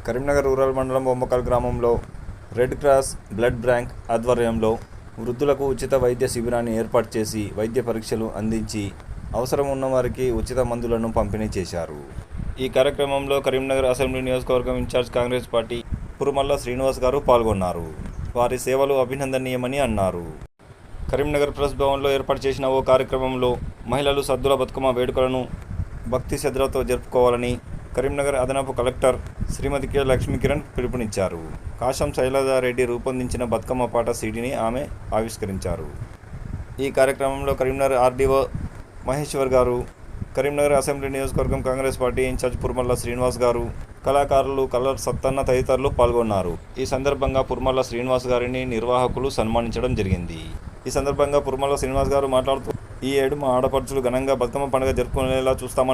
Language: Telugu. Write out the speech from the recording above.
కరీంనగర్ రూరల్ మండలం బొమ్మకల్ గ్రామంలో రెడ్ క్రాస్ బ్లడ్ బ్యాంక్ ఆధ్వర్యంలో వృద్ధులకు ఉచిత వైద్య శిబిరాన్ని ఏర్పాటు చేసి వైద్య పరీక్షలు అందించి అవసరం ఉన్నవారికి ఉచిత మందులను పంపిణీ చేశారు. ఈ కార్యక్రమంలో కరీంనగర్ అసెంబ్లీ నియోజకవర్గం ఇన్ఛార్జ్ కాంగ్రెస్ పార్టీ పురుమల్ల శ్రీనివాస్ గారు పాల్గొన్నారు. వారి సేవలు అభినందనీయమని అన్నారు. కరీంనగర్ ప్రెస్ భవన్లో ఏర్పాటు చేసిన ఓ కార్యక్రమంలో మహిళలు సద్దుల బతుకమ్మ వేడుకలను భక్తి శ్రద్ధలతో జరుపుకోవాలని కరీంనగర్ అదనపు కలెక్టర్ శ్రీమతి కె లక్ష్మీకిరణ్ పిలుపునిచ్చారు. కాశం శైలజారెడ్డి రూపొందించిన బతుకమ్మ పాట సీడీని ఆమె ఆవిష్కరించారు. ఈ కార్యక్రమంలో కరీంనగర్ ఆర్డీఓ మహేశ్వర్ గారు, కరీంనగర్ అసెంబ్లీ నియోజకవర్గం కాంగ్రెస్ పార్టీ ఇన్ఛార్జ్ పురుమల్ల శ్రీనివాస్ గారు, కళాకారులు కల్లర్ సత్తన్న తదితరులు పాల్గొన్నారు. ఈ సందర్భంగా పురుమల్ల శ్రీనివాస్ గారిని నిర్వాహకులు సన్మానించడం జరిగింది. ఈ సందర్భంగా పురుమల్ల శ్రీనివాస్ గారు మాట్లాడుతూ, ఈ ఏడు మా ఆడపడుచులు ఘనంగా బతుకమ్మ పండుగ జరుపుకునేలా చూస్తామన్నారు.